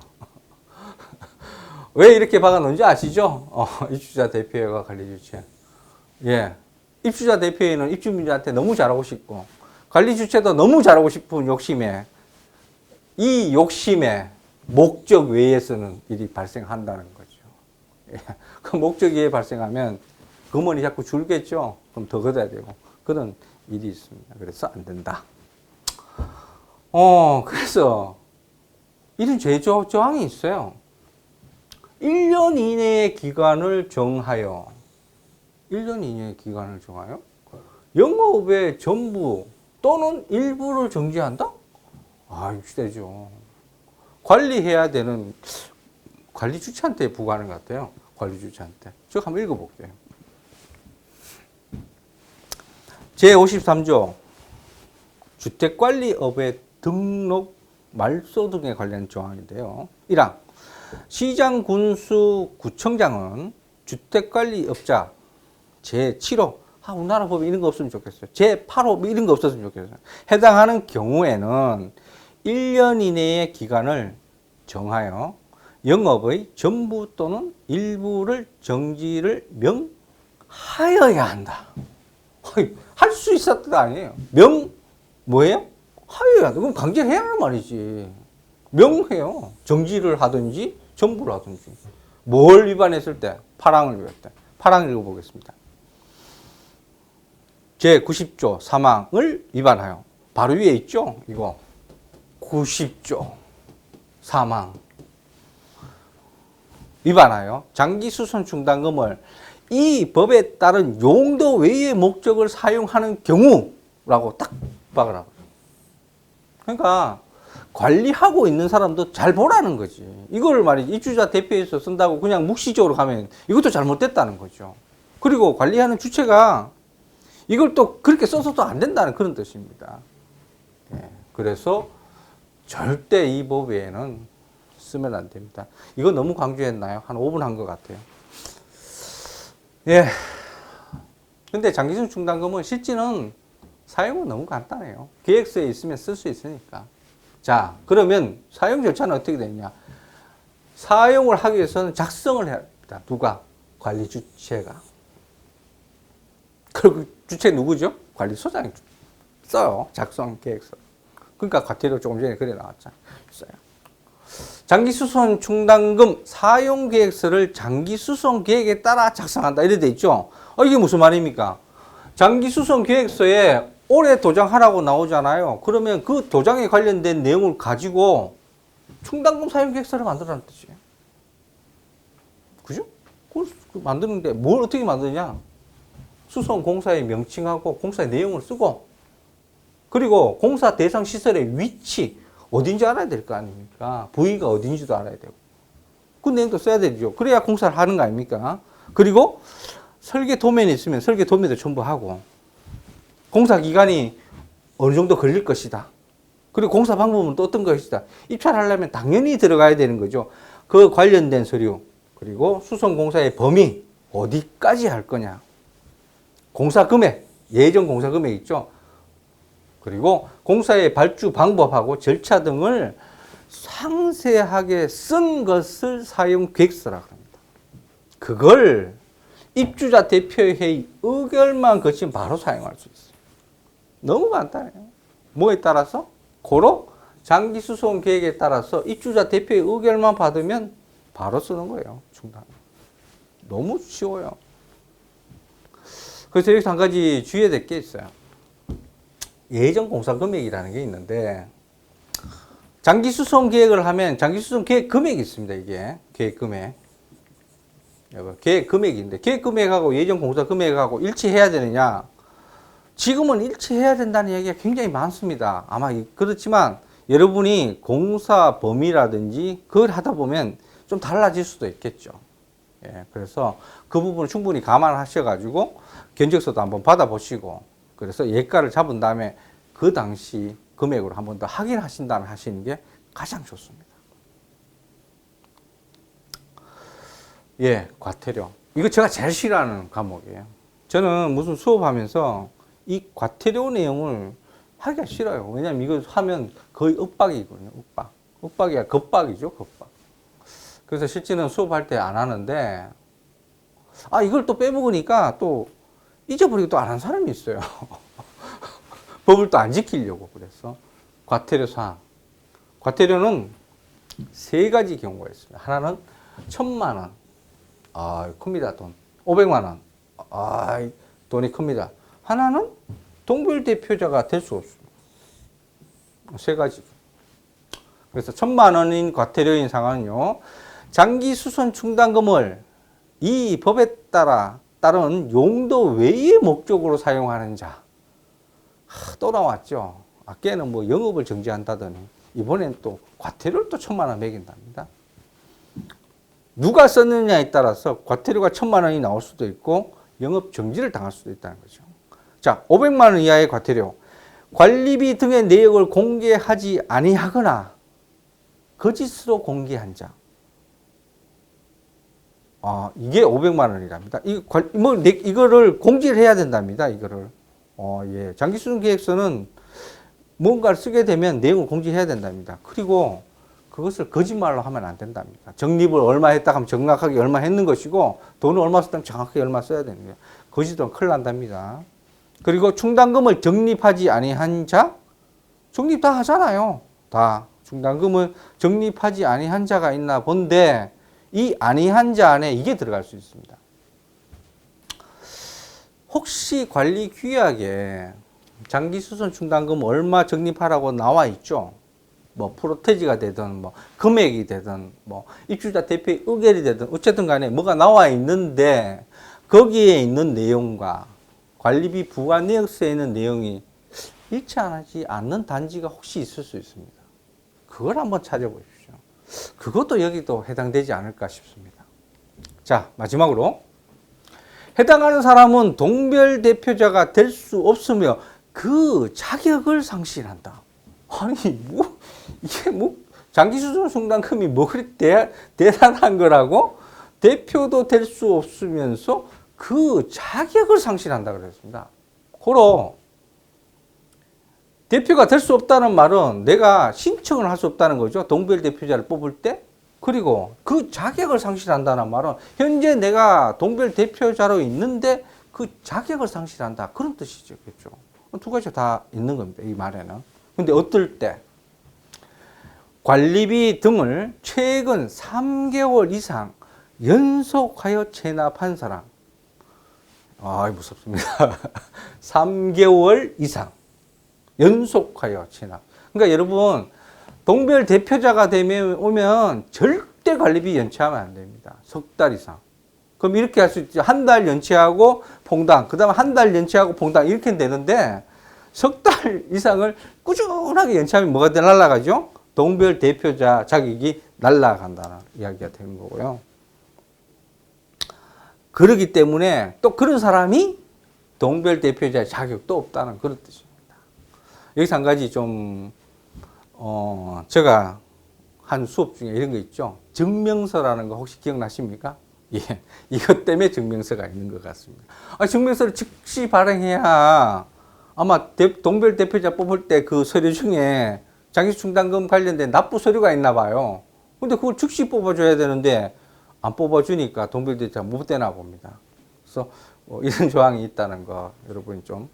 왜 이렇게 박아놓은지 아시죠? 입주자 대표회의와 관리 주체. 예. 입주자 대표회의는 입주민들한테 너무 잘하고 싶고 관리 주체도 너무 잘하고 싶은 욕심에 이 욕심에 목적 외에서는 일이 발생한다는 거죠. 예. 그 목적 외에 발생하면 금원이 자꾸 줄겠죠. 그럼 더 걷어야 되고 그런 일이 있습니다. 그래서 안 된다. 그래서 이런 제조항이 있어요. 1년 이내의 기간을 정하여 1년 이내의 기간을 정하여 영업의 전부 또는 일부를 정지한다? 육시되죠. 관리해야 되는 관리 주체한테 부과하는 것 같아요. 관리 주체한테. 저 한번 읽어볼게요. 제53조 주택관리업의 등록 말소득에 관련 조항인데요. 1항 시장, 군수, 구청장은 주택관리업자 제7호 우리나라 법에 이런 거 없으면 좋겠어요. 제8호 이런 거 없었으면 좋겠어요. 해당하는 경우에는 1년 이내의 기간을 정하여 영업의 전부 또는 일부를 정지를 명하여야 한다. 할 수 있었던 거 아니에요. 뭐예요? 하여야 한다. 그럼 강제를 해야 하는 말이지. 명해요. 정지를 하든지 전부를 하든지. 뭘 위반했을 때? 8항을 위반했다. 8항 읽어보겠습니다. 제90조 3항을 위반하여. 바로 위에 있죠? 이거 90조 3항 위반하여 장기수선 충당금을 이 법에 따른 용도 외의 목적을 사용하는 경우라고 딱 박으라고. 그러니까 관리하고 있는 사람도 잘 보라는 거지. 이걸 말이지 입주자 대표에서 쓴다고 그냥 묵시적으로 가면 이것도 잘못됐다는 거죠. 그리고 관리하는 주체가 이걸 또 그렇게 써서도 안 된다는 그런 뜻입니다. 예, 그래서 절대 이 법에는 쓰면 안 됩니다. 이거 너무 강조했나요? 한 5분 한 것 같아요. 예. 근데 장기수선 충당금은 실제는 사용은 너무 간단해요. 계획서에 있으면 쓸 수 있으니까. 자, 그러면 사용 절차는 어떻게 되느냐? 사용을 하기 위해서는 작성을 해야 합니다. 누가? 관리 주체가. 그리고 주체 누구죠? 관리소장이 써요. 작성 계획서. 그러니까 과태료 조금 전에 그래 나왔잖아요. 써요. 장기수선 충당금 사용 계획서를 장기수선 계획에 따라 작성한다. 이래 돼 있죠. 이게 무슨 말입니까? 장기수선 계획서에 올해 도장하라고 나오잖아요. 그러면 그 도장에 관련된 내용을 가지고 충당금 사용 계획서를 만들라는 뜻이에요. 그죠? 그걸 만드는데 뭘 어떻게 만드냐? 수선 공사의 명칭하고 공사의 내용을 쓰고 그리고 공사 대상 시설의 위치 어딘지 알아야 될 거 아닙니까? 부위가 어딘지도 알아야 되고 그 내용도 써야 되죠. 그래야 공사를 하는 거 아닙니까? 그리고 설계 도면이 있으면 설계 도면도 첨부하고 공사 기간이 어느 정도 걸릴 것이다. 그리고 공사 방법은 또 어떤 것이다. 입찰하려면 당연히 들어가야 되는 거죠. 그 관련된 서류 그리고 수선 공사의 범위 어디까지 할 거냐. 공사 금액, 예정 공사 금액 있죠. 그리고 공사의 발주 방법하고 절차 등을 상세하게 쓴 것을 사용 계획서라고 합니다. 그걸 입주자 대표회의 의결만 거치면 바로 사용할 수 있어요. 너무 간단해요. 뭐에 따라서? 고로 장기수선 계획에 따라서 입주자 대표의 의결만 받으면 바로 쓰는 거예요. 충당. 너무 쉬워요. 그래서 여기서 한 가지 주의해야 될 게 있어요. 예정 공사 금액이라는 게 있는데 장기수선 계획을 하면 장기수선 계획 금액이 있습니다. 이게 계획 금액. 계획 금액인데 계획 금액하고 예정 공사 금액하고 일치해야 되느냐? 지금은 일치해야 된다는 얘기가 굉장히 많습니다. 아마 그렇지만 여러분이 공사 범위라든지 그걸 하다 보면 좀 달라질 수도 있겠죠. 예, 그래서 그 부분을 충분히 감안하셔가지고 견적서도 한번 받아보시고 그래서 예가를 잡은 다음에 그 당시 금액으로 한 번 더 확인하신다면 하시는 게 가장 좋습니다. 예, 과태료. 이거 제가 제일 싫어하는 과목이에요. 저는 무슨 수업하면서 이 과태료 내용을 하기가 싫어요. 왜냐면 이거 하면 거의 윽박이거든요. 윽박. 윽박이 아니라 겁박이죠. 겁박. 그래서 실제는 수업할 때 안 하는데 이걸 또 빼먹으니까 또 잊어버리고 또 안 한 사람이 있어요. 법을 또 안 지키려고 그래서 과태료 사항. 과태료는 세 가지 경우가 있습니다. 하나는 1,000만 원. 큽니다. 돈. 500만 원. 돈이 큽니다. 하나는 동bil대표자가 될 수 없습니다. 세 가지. 그래서 1,000만 원인 과태료인 상황은요. 장기수선 충당금을 이 법에 따른 용도 외의 목적으로 사용하는 자. 또 나왔죠. 아까는 뭐 영업을 정지한다더니 이번엔 또 과태료를 또 1,000만 원 매긴답니다. 누가 썼느냐에 따라서 과태료가 1,000만 원이 나올 수도 있고 영업 정지를 당할 수도 있다는 거죠. 자, 500만 원 이하의 과태료. 관리비 등의 내역을 공개하지 아니하거나 거짓으로 공개한 자. 이게 500만 원이랍니다. 이거를 공지를 해야 된답니다. 이거를. 예. 장기수준 계획서는 뭔가를 쓰게 되면 내용을 공지해야 된답니다. 그리고 그것을 거짓말로 하면 안 된답니다. 적립을 얼마 했다 하면 정확하게 얼마 했는 것이고, 돈을 얼마 썼다면 정확하게 얼마 써야 됩니다. 거짓으로 큰일 난답니다. 그리고 충당금을 적립하지 아니한 자, 적립 다 하잖아요. 다. 충당금을 적립하지 아니한 자가 있나 본데, 이 아니한 자 안에 이게 들어갈 수 있습니다. 혹시 관리 규약에 장기수선 충당금 얼마 적립하라고 나와 있죠? 뭐 프로테지가 되든 뭐 금액이 되든 뭐 입주자 대표의 의결이 되든 어쨌든 간에 뭐가 나와 있는데, 거기에 있는 내용과 관리비 부과 내역서에 있는 내용이 일치하지 않는 단지가 혹시 있을 수 있습니다. 그걸 한번 찾아보십시오. 그것도 여기도 해당되지 않을까 싶습니다. 자, 마지막으로 해당하는 사람은 동별 대표자가 될 수 없으며 그 자격을 상실한다. 아니, 이게 장기수준 충당금이 뭐 그렇게 대단한 거라고? 대표도 될 수 없으면서 그 자격을 상실한다 그랬습니다. 고로 대표가 될 수 없다는 말은 내가 신청을 할 수 없다는 거죠. 동별 대표자를 뽑을 때. 그리고 그 자격을 상실한다는 말은 현재 내가 동별 대표자로 있는데 그 자격을 상실한다. 그런 뜻이죠. 그렇죠? 두 가지 다 있는 겁니다. 이 말에는. 근데 어떨 때? 관리비 등을 최근 3개월 이상 연속하여 체납한 사람. 무섭습니다. 3개월 이상 연속하여 체납. 그러니까 여러분, 동별 대표자가 오면 절대 관리비 연체하면 안 됩니다. 석 달 이상. 그럼 이렇게 할 수 있죠. 한 달 연체하고 봉당, 그 다음에 한 달 연체하고 봉당, 이렇게 되는데, 석 달 이상을 꾸준하게 연체하면 뭐가 날아가죠? 동별 대표자 자격이 날아간다는 이야기가 되는 거고요. 그렇기 때문에 또 그런 사람이 동별 대표자 자격도 없다는 그런 뜻입니다. 여기서 한 가지 좀, 제가 한 수업 중에 이런 거 있죠. 증명서라는 거 혹시 기억나십니까? 예. 이것 때문에 증명서가 있는 것 같습니다. 증명서를 즉시 발행해야 아마 동별 대표자 뽑을 때 그 서류 중에 장기수충당금 관련된 납부 서류가 있나 봐요. 근데 그걸 즉시 뽑아줘야 되는데 안 뽑아주니까 동별 대표자 못 되나 봅니다. 그래서 이런 조항이 있다는 거 여러분이 좀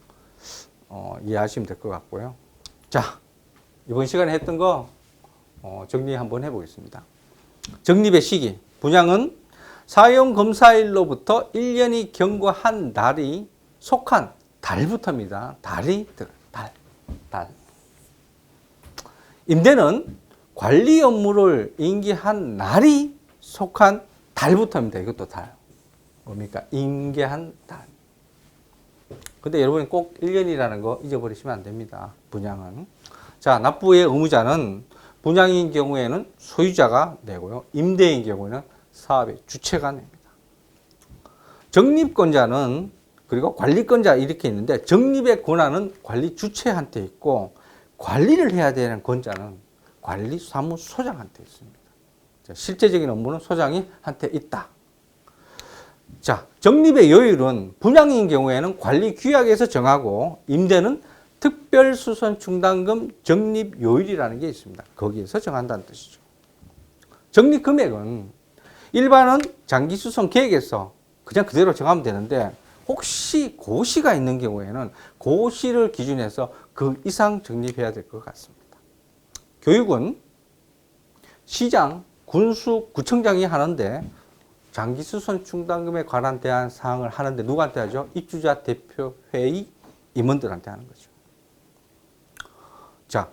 이해하시면 될 것 같고요. 자, 이번 시간에 했던 거 정리 한번 해보겠습니다. 적립의 시기. 분양은 사용검사일로부터 1년이 경과한 날이 속한 달부터입니다. 달. 임대는 관리 업무를 인계한 날이 속한 달부터입니다. 이것도 달. 뭡니까? 인계한 달. 근데 여러분이 꼭 1년이라는 거 잊어버리시면 안 됩니다. 분양은. 자, 납부의 의무자는 분양인 경우에는 소유자가 내고요. 임대인 경우에는 사업의 주체가 냅니다. 적립권자는 그리고 관리권자 이렇게 있는데, 적립의 권한은 관리 주체한테 있고 관리를 해야 되는 권자는 관리사무소장한테 있습니다. 자, 실제적인 업무는 소장이 한테 있다. 자, 적립의 요율은 분양인 경우에는 관리규약에서 정하고, 임대는 특별수선충당금 적립 요율이라는 게 있습니다. 거기에서 정한다는 뜻이죠. 적립 금액은 일반은 장기수선 계획에서 그냥 그대로 정하면 되는데, 혹시 고시가 있는 경우에는 고시를 기준해서 그 이상 적립해야 될 것 같습니다. 교육은 시장, 군수, 구청장이 하는데, 장기수선 충당금에 관한 대한 사항을 하는데 누구한테 하죠? 입주자 대표회의 임원들한테 하는 거죠. 자,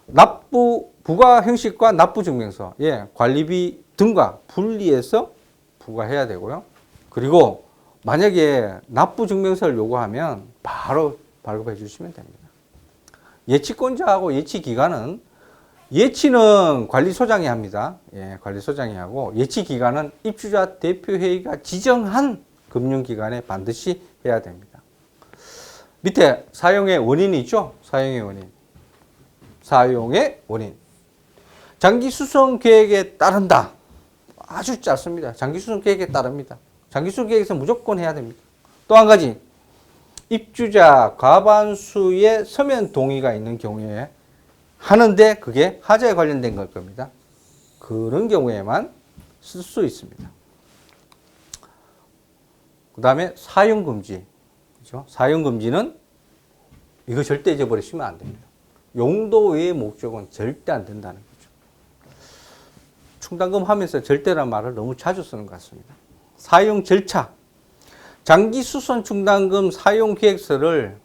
납부 부과 형식과 납부 증명서, 관리비 등과 분리해서 부과해야 되고요. 그리고 만약에 납부 증명서를 요구하면 바로 발급해 주시면 됩니다. 예치권자하고 예치기간은, 예치는 관리소장이 합니다. 관리소장이 하고, 예치기간은 입주자 대표회의가 지정한 금융기관에 반드시 해야 됩니다. 밑에 사용의 원인이 있죠? 사용의 원인. 장기 수선 계획에 따른다. 아주 짧습니다. 장기 수선 계획에 따릅니다. 장기 수선 계획에서 무조건 해야 됩니다. 또 한 가지, 입주자 과반수의 서면 동의가 있는 경우에 하는데 그게 하자에 관련된 걸 겁니다. 그런 경우에만 쓸 수 있습니다. 그 다음에 사용금지. 그렇죠? 사용금지는 이거 절대 잊어버리시면 안 됩니다. 용도 외의 목적은 절대 안 된다는 거죠. 충당금 하면서 절대란 말을 너무 자주 쓰는 것 같습니다. 사용 절차. 장기 수선 충당금 사용 계획서를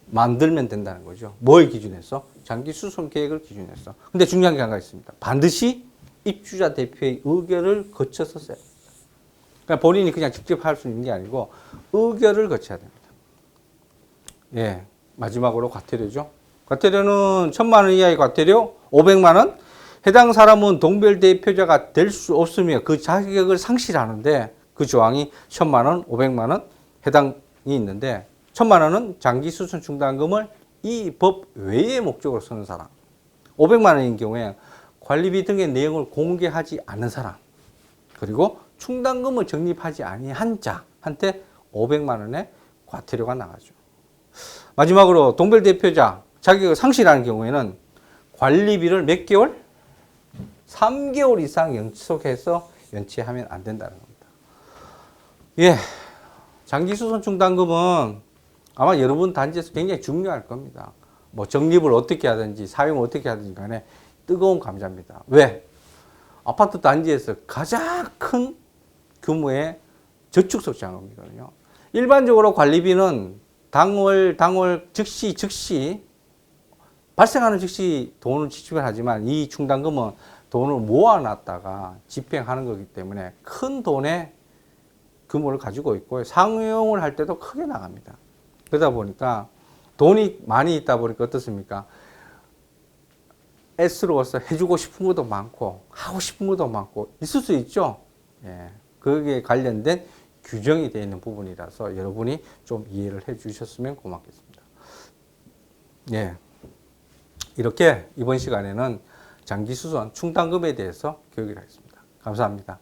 만들면 된다는 거죠. 뭘 기준해서? 장기 수선 계획을 기준해서. 근데 중요한 게 하나 있습니다. 반드시 입주자 대표의 의결을 거쳐서 써야 됩니다. 그러니까 본인이 그냥 직접 할 수 있는 게 아니고 의결을 거쳐야 됩니다. 예, 마지막으로 과태료죠. 과태료는 1,000만 원 이하의 과태료, 500만 원. 해당 사람은 동별 대표자가 될 수 없으며 그 자격을 상실하는데 그 조항이 1,000만 원, 500만 원 해당이 있는데 1,000만 원은 장기 수선 충당금을 이 법 외의 목적으로 쓰는 사람. 500만 원인 경우에 관리비 등의 내용을 공개하지 않은 사람. 그리고 충당금을 적립하지 아니한 자한테 500만 원의 과태료가 나가죠. 마지막으로 동별 대표자 자격을 상실하는 경우에는 관리비를 몇 개월? 3개월 이상 연속해서 연체하면 안 된다는 겁니다. 예, 장기수선 충당금은 아마 여러분 단지에서 굉장히 중요할 겁니다. 뭐 적립을 어떻게 하든지 사용을 어떻게 하든지 간에 뜨거운 감자입니다. 왜? 아파트 단지에서 가장 큰 규모의 저축적 자금이거든요. 일반적으로 관리비는 당월 즉시 발생하는 즉시 돈을 지출을 하지만 이 충당금은 돈을 모아놨다가 집행하는 거기 때문에 큰 돈의 규모를 가지고 있고 상용을 할 때도 크게 나갑니다. 그러다 보니까 돈이 많이 있다 보니까 어떻습니까? 애쓰러워서 해주고 싶은 것도 많고 하고 싶은 것도 많고 있을 수 있죠. 예, 거기에 관련된 규정이 되어 있는 부분이라서 여러분이 좀 이해를 해 주셨으면 고맙겠습니다. 예, 이렇게 이번 시간에는 장기수선 충당금에 대해서 교육을 하겠습니다. 감사합니다.